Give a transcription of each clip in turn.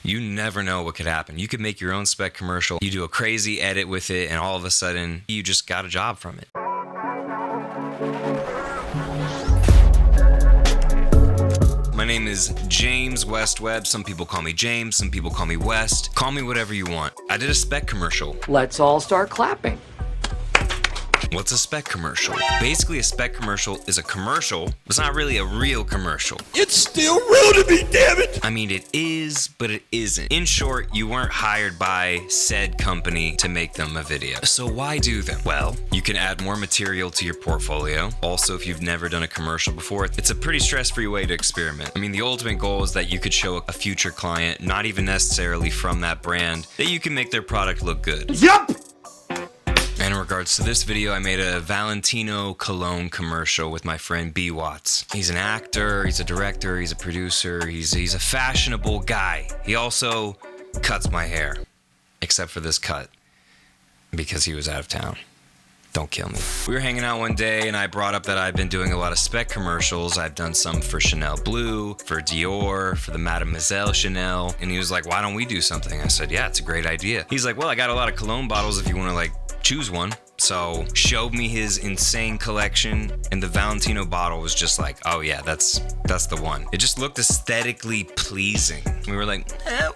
You never know what could happen. You could make your own spec commercial, you do a crazy edit with it, and all of a sudden, you just got a job from it. My name is James West Webb. Some people call me James, some people call me West. Call me whatever you want. I did a spec commercial. Let's all start clapping. What's a spec commercial? Basically, a spec commercial is a commercial. It's not really a real commercial. It's still real to me, damn it! I mean, it is, but it isn't. In short, you weren't hired by said company to make them a video. So why do them? Well, you can add more material to your portfolio. Also, if you've never done a commercial before, it's a pretty stress-free way to experiment. I mean, the ultimate goal is that you could show a future client, not even necessarily from that brand, that you can make their product look good. Yup! In regards to this video, I made a Valentino Cologne commercial with my friend B. Watts. He's an actor, he's a director, he's a producer, he's a fashionable guy. He also cuts my hair, except for this cut, because he was out of town. Don't kill me. We were hanging out one day and I brought up that I've been doing a lot of spec commercials. I've done some for Chanel Blue, for Dior, for the Mademoiselle Chanel. And he was like, why don't we do something? I said, yeah, it's a great idea. He's like, well, I got a lot of cologne bottles if you want to like choose one. So showed me his insane collection and the Valentino bottle was just like, oh yeah, that's the one. It just looked aesthetically pleasing. We were like,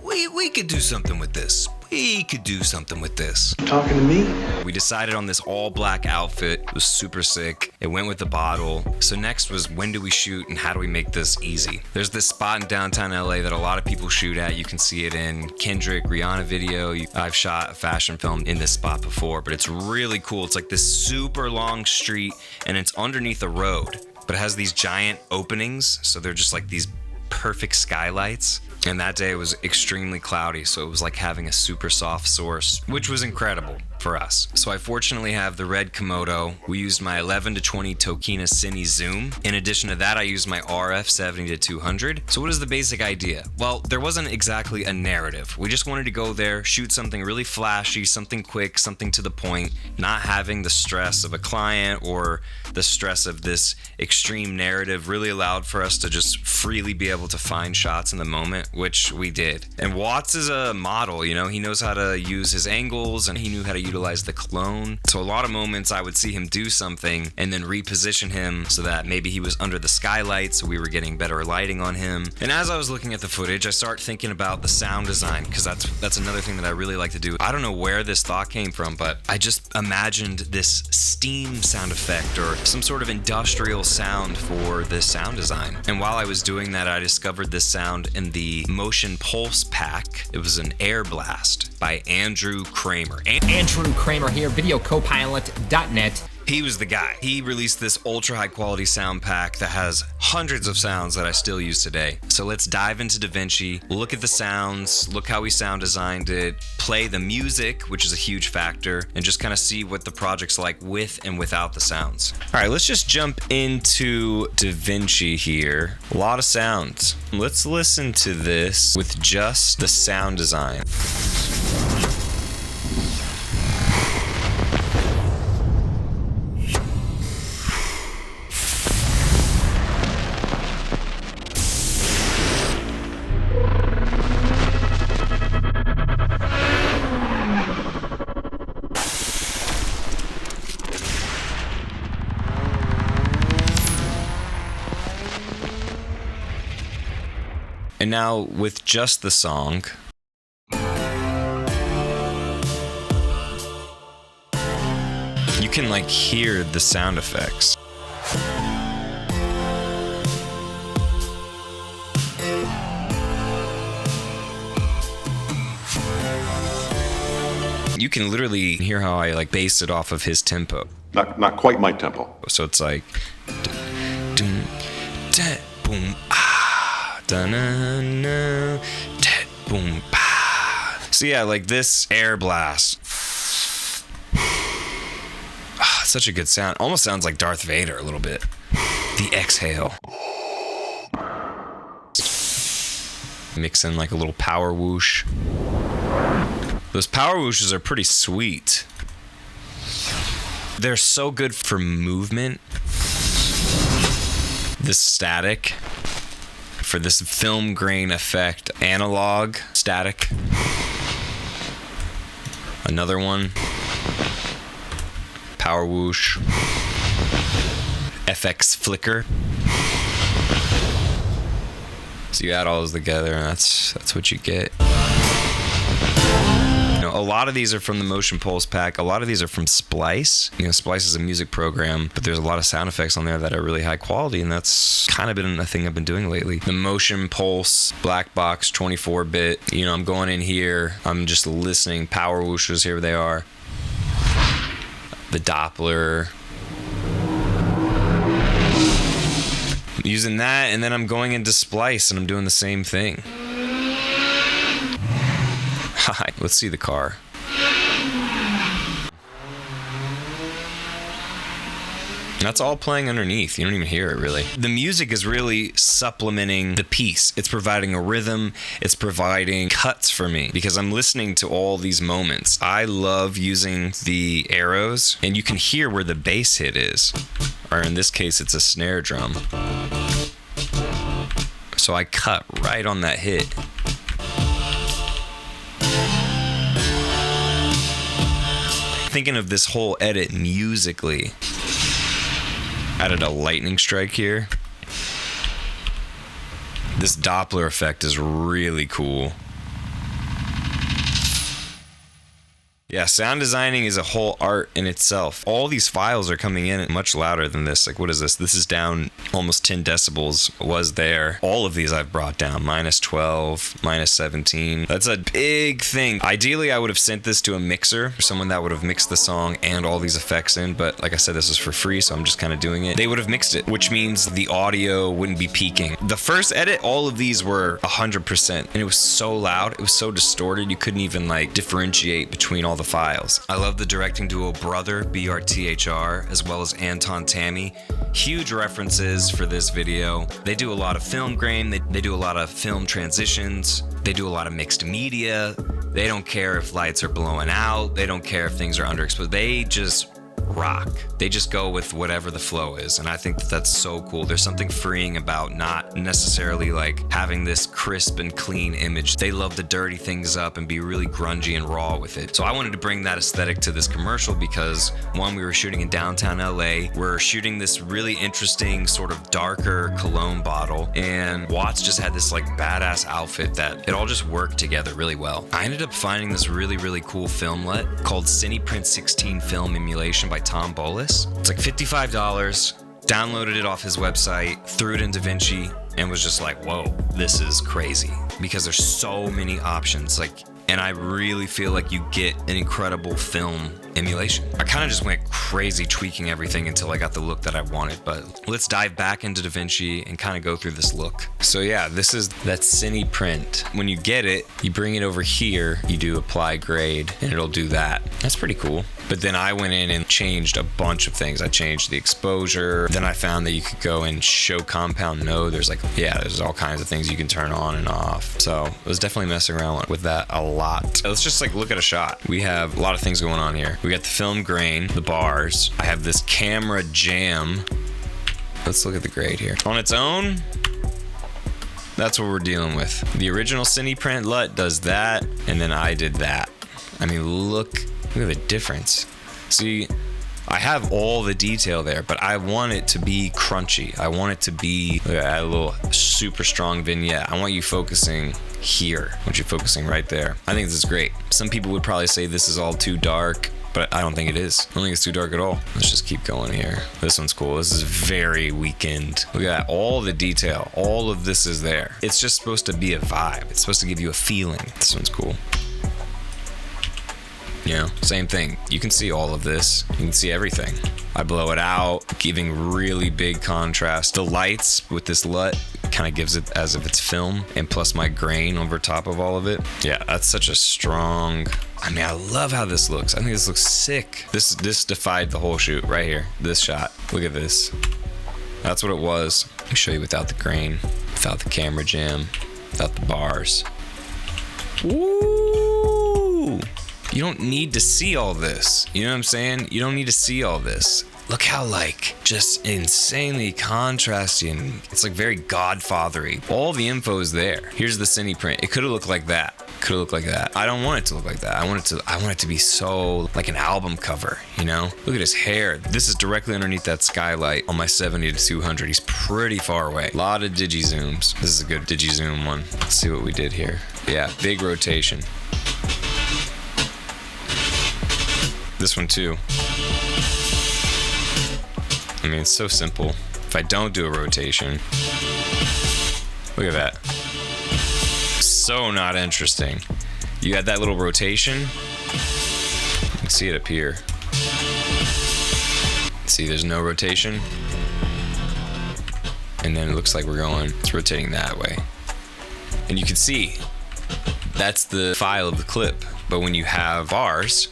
we could do something with this. We could do something with this. Talking to me? We decided on this all black outfit. It was super sick. It went with the bottle. So next was, when do we shoot and how do we make this easy? There's this spot in downtown LA that a lot of people shoot at. You can see it in Kendrick, Rihanna video. I've shot a fashion film in this spot before, but it's really cool. It's like this super long street and it's underneath a road, but it has these giant openings. So they're just like these perfect skylights. And that day it was extremely cloudy, so it was like having a super soft source, which was incredible for us. So I fortunately have the RED Komodo. We used my 11 to 20 Tokina Cine Zoom. In addition to that, I used my RF 70 to 200. So what is the basic idea? Well, there wasn't exactly a narrative. We just wanted to go there, shoot something really flashy, something quick, something to the point, not having the stress of a client or the stress of this extreme narrative. Really allowed for us to just freely be able to find shots in the moment, which we did. And Watts is a model, you know, he knows how to use his angles and he knew how to utilize the clone. So a lot of moments I would see him do something and then reposition him so that maybe he was under the skylight, so we were getting better lighting on him. And as I was looking at the footage, I start thinking about the sound design, because that's another thing that I really like to do. I don't know where this thought came from, but I just imagined this steam sound effect or some sort of industrial sound for this sound design. And while I was doing that, I discovered this sound in the Motion Pulse pack. It was an air blast by ANDREW KRAMER. Andrew Kramer here, videocopilot.net. He was the guy. He released this ultra high quality sound pack that has hundreds of sounds that I still use today. So let's dive into Davinci, look at the sounds, look how he sound designed it, play the music, which is a huge factor, and just kind of see what the project's like with and without the sounds. All right, let's just jump into Davinci here. A lot of sounds. Let's listen to this with just the sound design. And now with just the song, you can like hear the sound effects. You can literally hear how I like base it off of his tempo. Not quite my tempo. So it's like dun, dun, boom, ah, da-na-na, da, boom, bah. So yeah, like this air blast. Ah, such a good sound. Almost sounds like Darth Vader a little bit. The exhale. Mix in like a little power whoosh. Those power whooshes are pretty sweet. They're so good for movement. This static for this film grain effect. Analog, static. Another one. Power whoosh. FX flicker. So you add all those together, and that's what you get. A lot of these are from the Motion Pulse pack. A lot of these are from Splice. Splice is a music program, but there's a lot of sound effects on there that are really high quality, and that's kind of been a thing I've been doing lately. The Motion Pulse Black Box 24-bit. I'm going in here. I'm just listening. Power whooshes, here they are. The Doppler. I'm using that, and then I'm going into Splice, and I'm doing the same thing. Hi, let's see the car. That's all playing underneath. You don't even hear it, really. The music is really supplementing the piece. It's providing a rhythm. It's providing cuts for me because I'm listening to all these moments. I love using the arrows, and you can hear where the bass hit is. Or in this case, it's a snare drum. So I cut right on that hit. Thinking of this whole edit musically. Added a lightning strike here. This Doppler effect is really cool. Yeah, sound designing is a whole art in itself. All these files are coming in much louder than this. Like, what is this? This is down almost 10 decibels, was there. All of these I've brought down, minus 12, minus 17. That's a big thing. Ideally, I would have sent this to a mixer, someone that would have mixed the song and all these effects in, but like I said, this is for free, so I'm just kind of doing it. They would have mixed it, which means the audio wouldn't be peaking. The first edit, all of these were 100%, and it was so loud, it was so distorted, you couldn't even like differentiate between all the files. I love the directing duo Brother, BRTHR, as well as Anton Tammy. Huge references for this video. They do a lot of film grain, they do a lot of film transitions, they do a lot of mixed media. They don't care if lights are blowing out, they don't care if things are underexposed. They just rock. They just go with whatever the flow is, and I think that that's so cool. There's something freeing about not necessarily like having this crisp and clean image. They love to dirty things up and be really grungy and raw with it. So I wanted to bring that aesthetic to this commercial because, one, we were shooting in downtown LA. We're shooting this really interesting sort of darker cologne bottle, and Watts just had this like badass outfit that it all just worked together really well. I ended up finding this really, really cool film LUT called CinePrint 16 Film Emulation by Tom Bolus. It's like $55. Downloaded it off his website, threw it in Davinci, and was just like, whoa, this is crazy. Because there's so many options. And I really feel like you get an incredible film emulation. I kind of just went crazy tweaking everything until I got the look that I wanted, but let's dive back into Davinci and kind of go through this look. So yeah, this is that CinePrint. When you get it, you bring it over here, you do apply grade, and it'll do that. That's pretty cool. But then I went in and changed a bunch of things. I changed the exposure. Then I found that you could go and show compound node. There's all kinds of things you can turn on and off. So I was definitely messing around with that a lot. Let's just look at a shot. We have a lot of things going on here. We got the film grain, the bars. I have this camera jam. Let's look at the grade here. On its own, that's what we're dealing with. The original CinePrint LUT does that, and then I did that. I mean, look at the difference. See, I have all the detail there, but I want it to be crunchy. I want it to be a little super strong vignette. I want you focusing here. I want you focusing right there. I think this is great. Some people would probably say this is all too dark, but I don't think it is. I don't think it's too dark at all. Let's just keep going here. This one's cool. This is very Weekend. Look at that. All the detail. All of this is there. It's just supposed to be a vibe. It's supposed to give you a feeling. This one's cool. Same thing. You can see all of this. You can see everything. I blow it out, giving really big contrast. The lights with this LUT kind of gives it as if it's film, and plus my grain over top of all of it. Yeah, that's such a strong... I mean, I love how this looks. I think this looks sick. This defied the whole shoot right here. This shot. Look at this. That's what it was. Let me show you without the grain, without the camera jam, without the bars. Woo! You don't need to see all this. You know what I'm saying? You don't need to see all this. Look how like just insanely contrasty, and it's like very Godfathery. All the info is there. Here's the cine print. It could have looked like that. Could have looked like that. I don't want it to look like that. I want it to be so like an album cover, you know? Look at his hair. This is directly underneath that skylight on my 70 to 200. He's pretty far away. A lot of digi zooms. This is a good digi zoom one. Let's see what we did here. Yeah, big rotation. This one too. I mean, it's so simple. If I don't do a rotation, look at that. So not interesting. You had that little rotation. You can see it up here. See, there's no rotation. And then it looks like it's rotating that way. And you can see, that's the file of the clip. But when you have bars,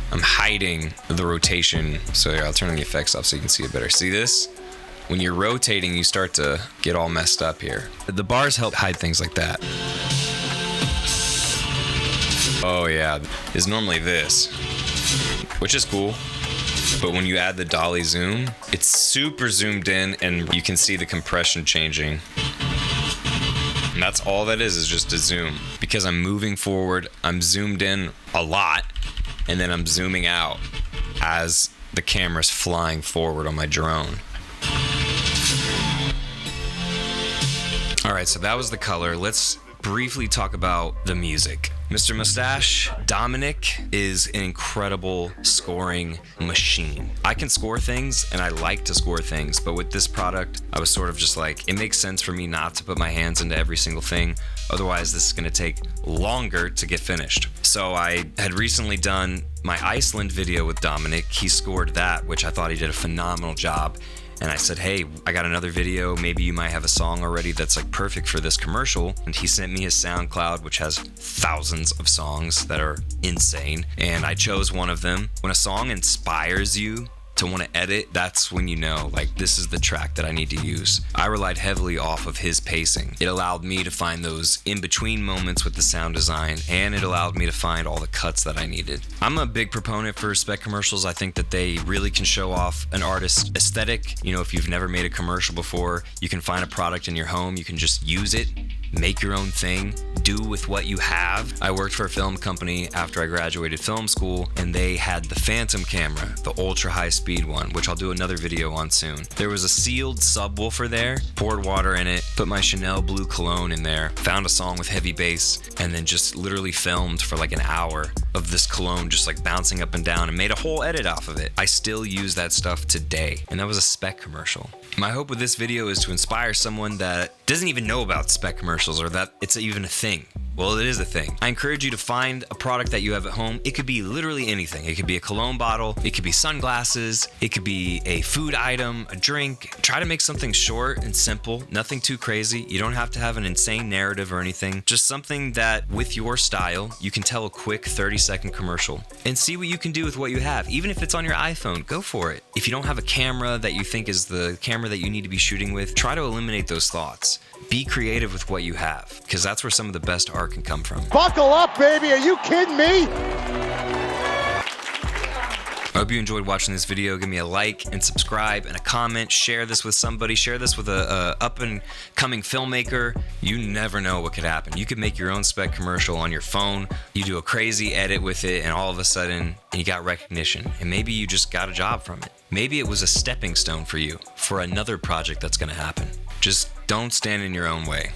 I'm hiding the rotation. So here, I'll turn the effects off so you can see it better. See this? When you're rotating, you start to get all messed up here. The bars help hide things like that. Oh yeah, it's normally this, which is cool. But when you add the dolly zoom, it's super zoomed in and you can see the compression changing. And that's all that is just a zoom. Because I'm moving forward, I'm zoomed in a lot, and then I'm zooming out as the camera's flying forward on my drone. All right, so that was the color. Let's briefly talk about the music. Mr. Mustache, Dominic, is an incredible scoring machine. I can score things and I like to score things, but with this product, I was sort of just like, it makes sense for me not to put my hands into every single thing. Otherwise, this is gonna take longer to get finished. So I had recently done my Iceland video with Dominic. He scored that, which I thought he did a phenomenal job. And I said, hey, I got another video. Maybe you might have a song already that's like perfect for this commercial. And he sent me his SoundCloud, which has thousands of songs that are insane. And I chose one of them. When a song inspires you to want to edit, that's when you know, like, this is the track that I need to use. I relied heavily off of his pacing. It allowed me to find those in-between moments with the sound design, and it allowed me to find all the cuts that I needed. I'm a big proponent for spec commercials. I think that they really can show off an artist's aesthetic. You know, if you've never made a commercial before, you can find a product in your home, you can just use it, make your own thing, do with what you have. I worked for a film company after I graduated film school, and they had the Phantom camera, the ultra high speed one, which I'll do another video on soon. There was a sealed subwoofer there, poured water in it, put my Chanel blue cologne in there, found a song with heavy bass, and then just literally filmed for like an hour of this cologne just like bouncing up and down and made a whole edit off of it. I still use that stuff today, and that was a spec commercial. My hope with this video is to inspire someone that doesn't even know about spec commercials or that it's even a thing. Well, it is a thing. I encourage you to find a product that you have at home. It could be literally anything. It could be a cologne bottle. It could be sunglasses. It could be a food item, a drink. Try to make something short and simple, nothing too crazy. You don't have to have an insane narrative or anything. Just something that, with your style, you can tell a quick 30-second commercial and see what you can do with what you have. Even if it's on your iPhone, go for it. If you don't have a camera that you think is the camera that you need to be shooting with, try to eliminate those thoughts. Be creative with what you have, because that's where some of the best art can come from. Buckle up, baby. Are you kidding me? I hope you enjoyed watching this video. Give me a like and subscribe and a comment. Share this with somebody. Share this with a up-and-coming filmmaker. You never know what could happen. You could make your own spec commercial on your phone. You do a crazy edit with it, and all of a sudden, you got recognition. And maybe you just got a job from it. Maybe it was a stepping stone for you for another project that's going to happen. Just don't stand in your own way.